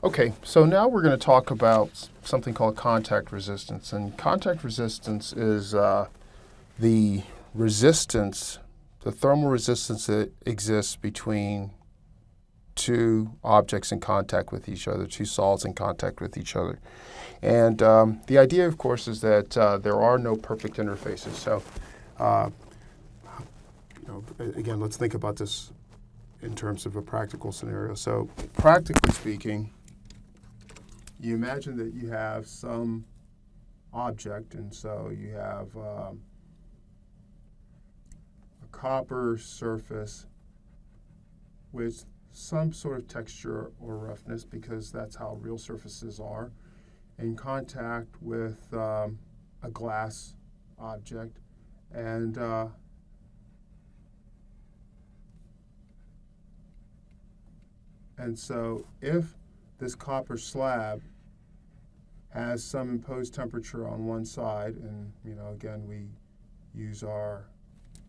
Okay, so now we're going to talk about something called contact resistance. And contact resistance is the resistance, the thermal resistance that exists between two objects in contact with each other, two solids in contact with each other. And the idea, of course, is that there are no perfect interfaces. So, again, let's think about this in terms of a practical scenario. So, practically speaking, you imagine that you have some object, and so you have a copper surface with some sort of texture or roughness, because that's how real surfaces are, in contact with a glass object. And so if this copper slab has some imposed temperature on one side, and again, we use our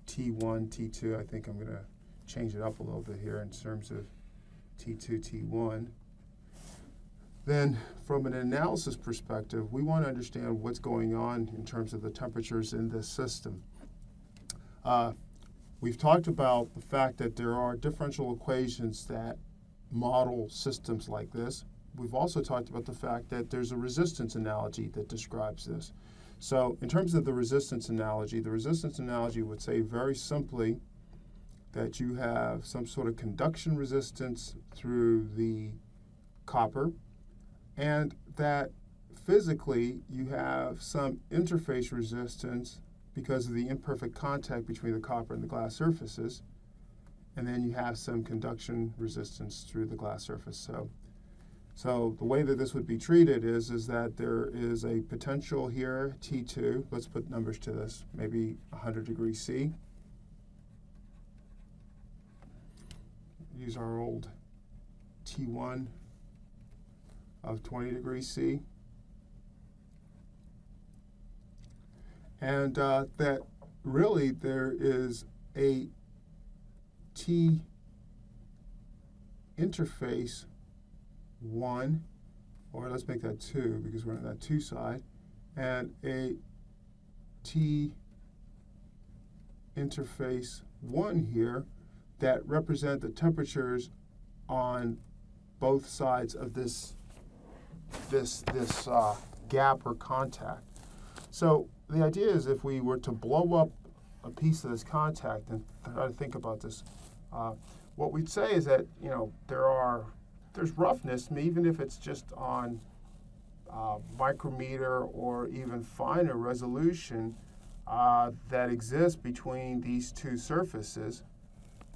T1, T2. I think I'm going to change it up a little bit here in terms of T2, T1. Then from an analysis perspective, we want to understand what's going on in terms of the temperatures in this system. We've talked about the fact that there are differential equations that model systems like this. We've also talked about the fact that there's a resistance analogy that describes this. So in terms of the resistance analogy would say very simply that you have some sort of conduction resistance through the copper, and that physically you have some interface resistance because of the imperfect contact between the copper and the glass surfaces, and then you have some conduction resistance through the glass surface. So the way that this would be treated is that there is a potential here, T2. Let's put numbers to this, maybe 100 degrees C. Use our old T1 of 20 degrees C. And that really there is a T interface 1, or let's make that 2 because we're on that 2 side, and a T interface 1 here that represent the temperatures on both sides of this gap or contact. So the idea is, if we were to blow up a piece of this contact and try to think about this, what we'd say is that there's roughness, even if it's just on micrometer or even finer resolution that exists between these two surfaces.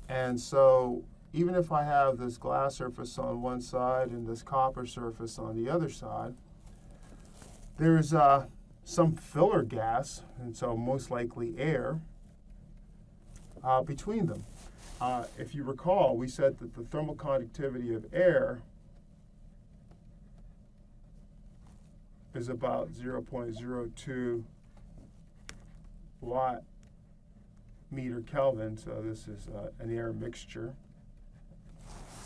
And so even if I have this glass surface on one side and this copper surface on the other side, there's some filler gas, and so most likely air, between them. If you recall, we said that the thermal conductivity of air is about 0.02 watt meter Kelvin, so this is an air mixture.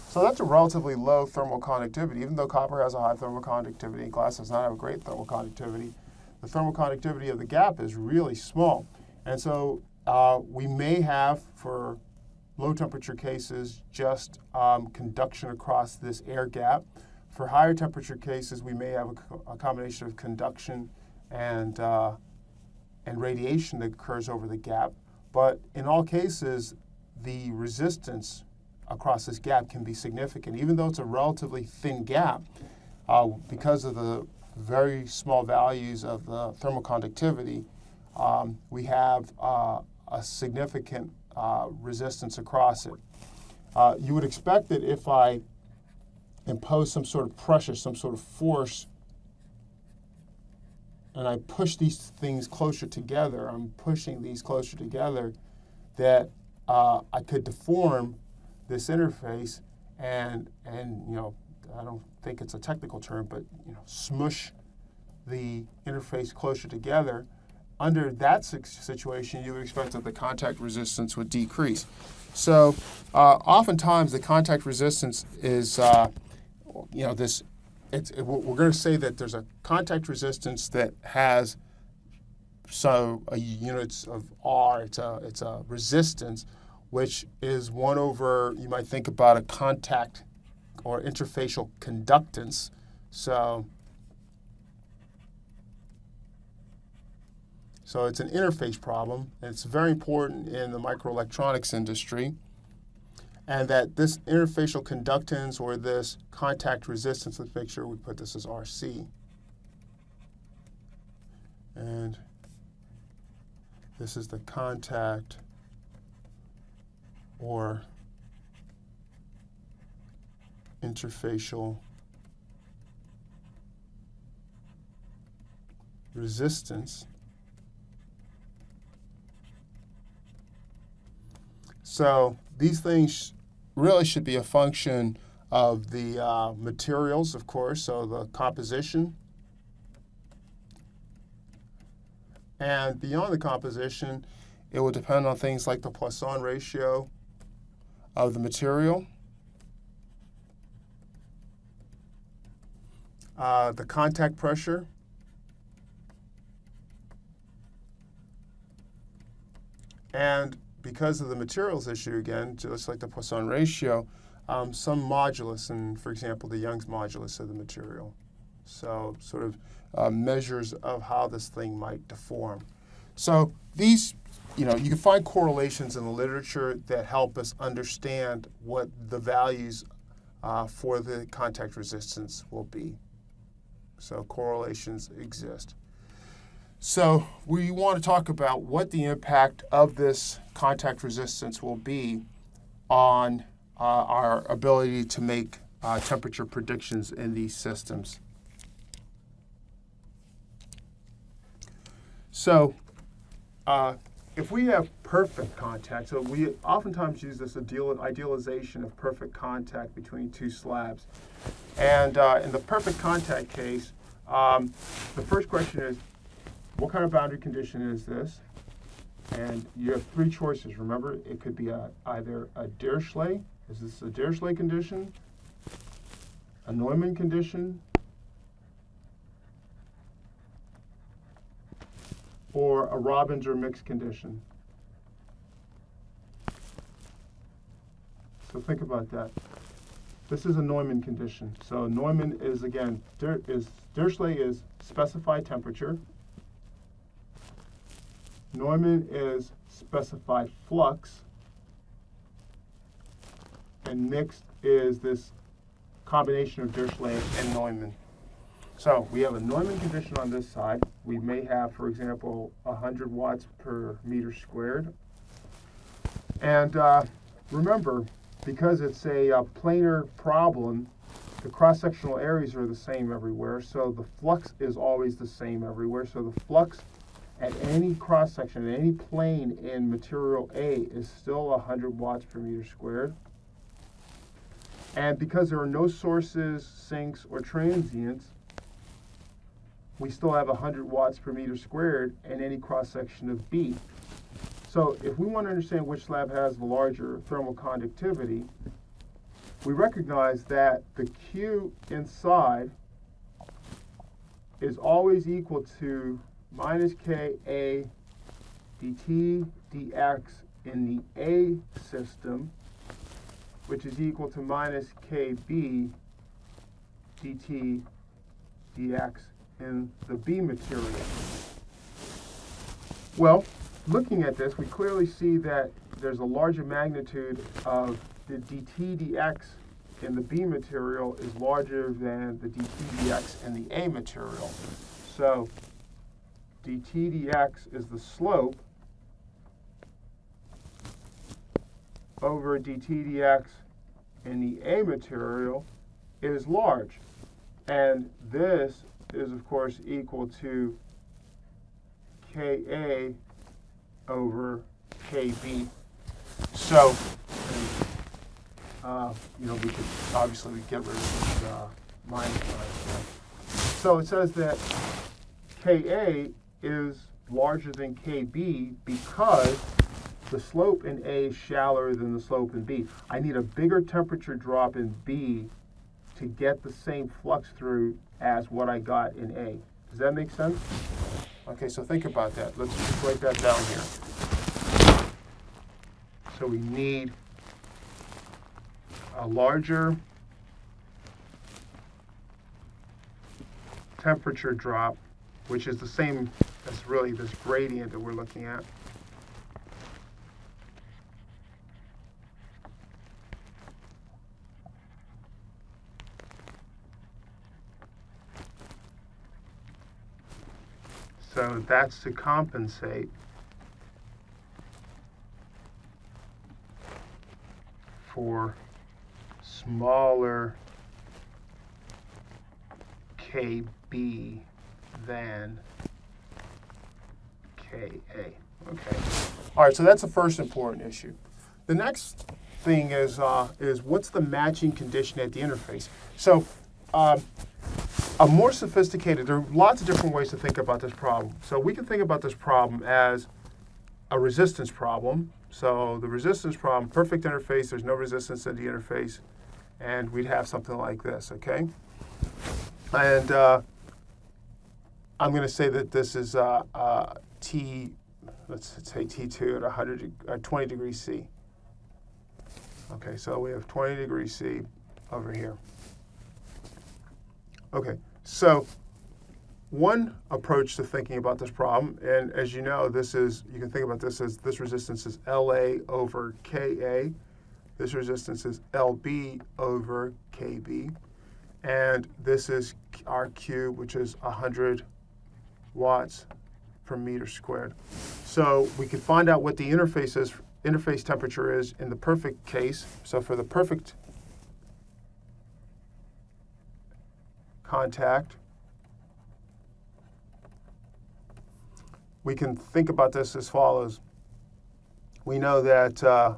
So that's a relatively low thermal conductivity. Even though copper has a high thermal conductivity, glass does not have a great thermal conductivity, the thermal conductivity of the gap is really small. And so we may have, for low temperature cases, just conduction across this air gap. For higher temperature cases, we may have a combination of conduction and radiation that occurs over the gap. But in all cases, the resistance across this gap can be significant. Even though it's a relatively thin gap, because of the very small values of the thermal conductivity, we have a significant resistance across it. You would expect that if I impose some sort of pressure, some sort of force, and I push these things closer together, I'm pushing these closer together, that I could deform this interface and I don't think it's a technical term, but smush the interface closer together. Under that situation, you would expect that the contact resistance would decrease. So oftentimes the contact resistance is this we're going to say that there's a contact resistance that has units of R. It's a resistance, which is 1 over, you might think about a contact or interfacial conductance. So it's an interface problem, and it's very important in the microelectronics industry. And that this interfacial conductance or this contact resistance, let's make sure we put this as RC. And this is the contact or interfacial resistance. So these things really should be a function of the materials, of course, so the composition. And beyond the composition, it will depend on things like the Poisson ratio of the material, the contact pressure, and because of the materials issue, again, just like the Poisson ratio, some modulus, and for example, the Young's modulus of the material. So sort of measures of how this thing might deform. So these, you can find correlations in the literature that help us understand what the values for the contact resistance will be. So correlations exist. So we want to talk about what the impact of this contact resistance will be on our ability to make temperature predictions in these systems. So if we have perfect contact, so we oftentimes use this idealization of perfect contact between two slabs. And in the perfect contact case, the first question is, what kind of boundary condition is this? And you have 3 choices. Remember, it could be either a Dirichlet. Is this a Dirichlet condition? A Neumann condition? Or a Robbins or mixed condition? So think about that. This is a Neumann condition. So Neumann is, again, Dirichlet is specified temperature. Neumann is specified flux, and mixed is this combination of Dirichlet and Neumann. So we have a Neumann condition on this side. We may have, for example, 100 watts per meter squared. And remember, because it's a planar problem, the cross-sectional areas are the same everywhere, so the flux is always the same everywhere. So the flux at any cross-section, at any plane in material A is still 100 watts per meter squared. And because there are no sources, sinks, or transients, we still have 100 watts per meter squared in any cross-section of B. So if we want to understand which slab has the larger thermal conductivity, we recognize that the Q inside is always equal to minus Ka dt dx in the A system, which is equal to minus Kb dt dx in the B material. Well, looking at this, we clearly see that there's a larger magnitude of the dt dx in the B material is larger than the dt dx in the A material. So dt dx is the slope over dt dx in the A material is large. And this is, of course, equal to Ka over Kb. So, we could obviously get rid of this minus sign. So it says that Ka is larger than Kb because the slope in A is shallower than the slope in B. I need a bigger temperature drop in B to get the same flux through as what I got in A. Does that make sense? Okay, so think about that. Let's just write that down here. So we need a larger temperature drop, which is the same as really this gradient that we're looking at. So that's to compensate for smaller KB than KA. Okay. All right, so that's the first important issue. The next thing is what's the matching condition at the interface? So a more sophisticated, there are lots of different ways to think about this problem. So we can think about this problem as a resistance problem. So the resistance problem, perfect interface, there's no resistance in the interface, and we'd have something like this, okay? And I'm going to say that this is T, let's say T2 at 20 degrees C. Okay, so we have 20 degrees C over here. Okay, so one approach to thinking about this problem, and as you know, you can think about this as this resistance is LA over KA. This resistance is LB over KB. And this is our Q, which is 100 watts per meter squared. So we can find out what the interface temperature is in the perfect case. So for the perfect contact, we can think about this as follows. We know that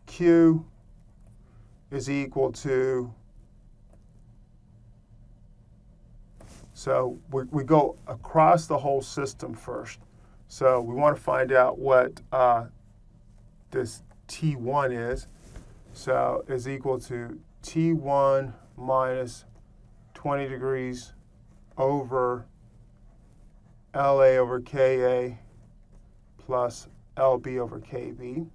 Q is equal to, so we go across the whole system first. So we want to find out what this T1 is. So is equal to T1 minus 20 degrees over LA over KA plus LB over KB.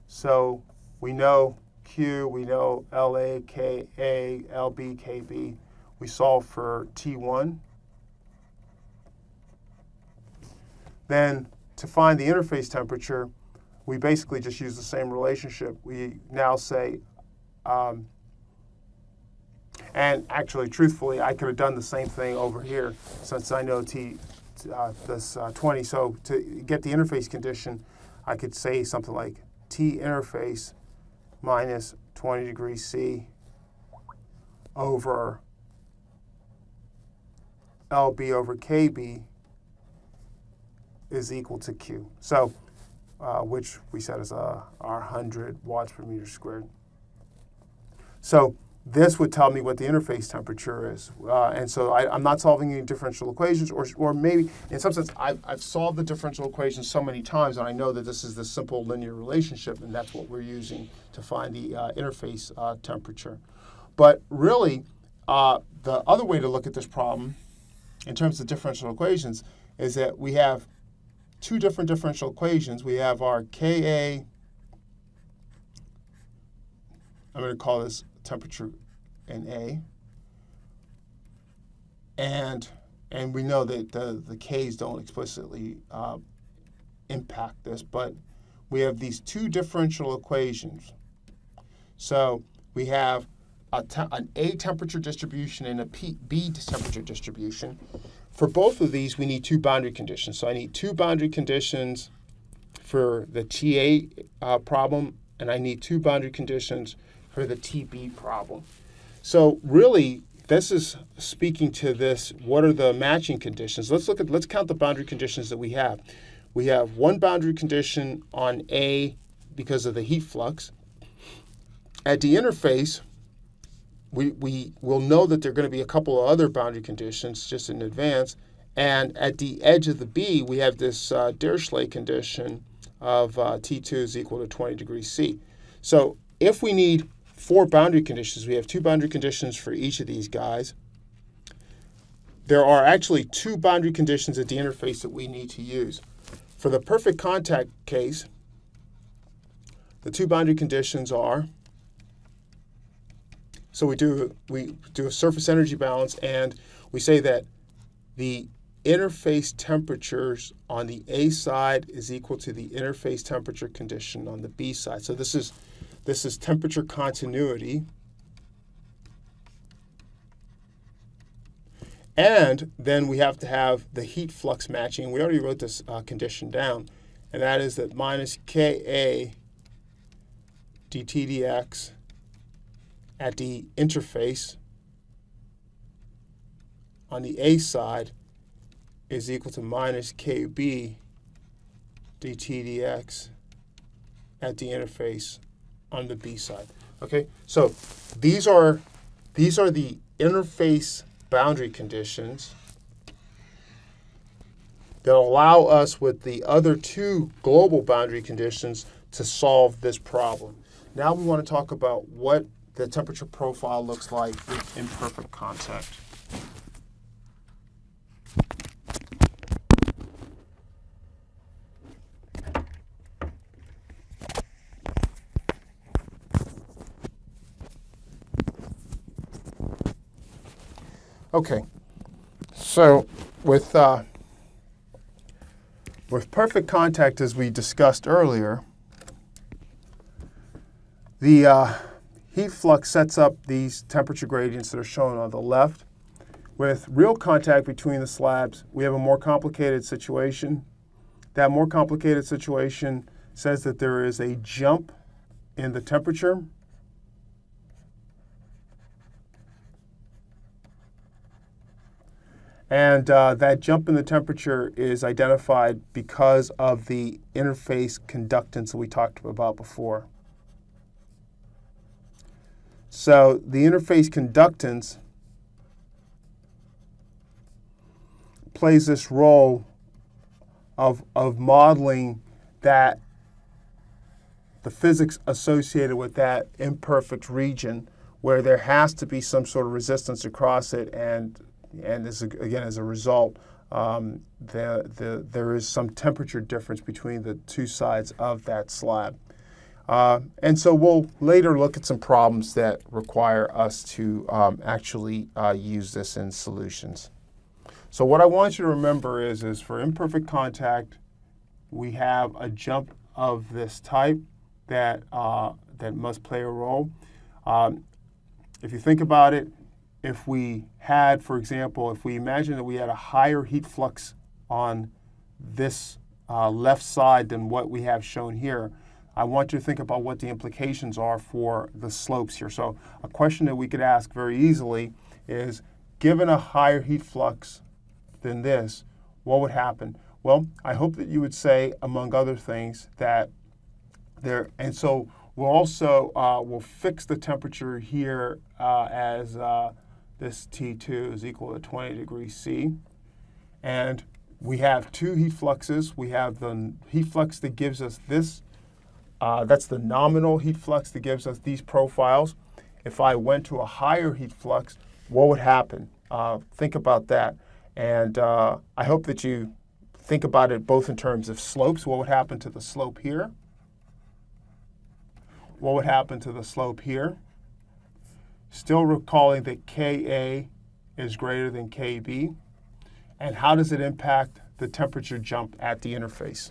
So we know Q, we know LA, KA, LB, KB. We solve for T1. Then to find the interface temperature, we basically just use the same relationship. We now say, and actually, truthfully, I could have done the same thing over here since I know this 20. So to get the interface condition, I could say something like T interface minus 20 degrees C over LB over KB is equal to Q. So, which we said is our 100 watts per meter squared. So this would tell me what the interface temperature is. And so I'm not solving any differential equations, or maybe in some sense I've solved the differential equations so many times and I know that this is the simple linear relationship, and that's what we're using to find the interface temperature. But really, the other way to look at this problem in terms of differential equations is that we have two different differential equations. We have our Ka, I'm going to call this temperature in A, and we know that the K's don't explicitly impact this, but we have these two differential equations. So we have an A temperature distribution and a B temperature distribution. For both of these, we need two boundary conditions. So I need two boundary conditions for the TA problem, and I need two boundary conditions for the TB problem. So really, this is speaking to this, what are the matching conditions? Let's count the boundary conditions that we have. We have one boundary condition on A because of the heat flux. At the interface, we will know that there are going to be a couple of other boundary conditions just in advance. And at the edge of the B, we have this Dirichlet condition of T2 is equal to 20 degrees C. So if we need 4 boundary conditions. We have 2 boundary conditions for each of these guys. There are actually 2 boundary conditions at the interface that we need to use. For the perfect contact case, the 2 boundary conditions are, so we do a surface energy balance, and we say that the interface temperatures on the A side is equal to the interface temperature condition on the B side. So this is temperature continuity. And then we have to have the heat flux matching. We already wrote this condition down, and that is that minus Ka dt dx at the interface on the A side is equal to minus Kb dt dx at the interface on the B side. Okay, so these are the interface boundary conditions that allow us with the other 2 global boundary conditions to solve this problem. Now we want to talk about what the temperature profile looks like with imperfect contact. Okay, so with perfect contact, as we discussed earlier, the heat flux sets up these temperature gradients that are shown on the left. With real contact between the slabs, we have a more complicated situation. That more complicated situation says that there is a jump in the temperature. And that jump in the temperature is identified because of the interface conductance that we talked about before. So the interface conductance plays this role of modeling that the physics associated with that imperfect region where there has to be some sort of resistance across it, and as a result, there is some temperature difference between the 2 sides of that slab. And so we'll later look at some problems that require us to actually use this in solutions. So what I want you to remember is for imperfect contact, we have a jump of this type that must play a role. If you think about it, if we had, for example, if we imagine that we had a higher heat flux on this left side than what we have shown here, I want you to think about what the implications are for the slopes here. So a question that we could ask very easily is, given a higher heat flux than this, what would happen? Well, I hope that you would say, among other things, that there, and so we'll also, we'll fix the temperature here as this T2 is equal to 20 degrees C. And we have 2 heat fluxes. We have the heat flux that gives us this. That's the nominal heat flux that gives us these profiles. If I went to a higher heat flux, what would happen? Think about that. And I hope that you think about it both in terms of slopes. What would happen to the slope here? What would happen to the slope here? Still recalling that Ka is greater than Kb. And how does it impact the temperature jump at the interface?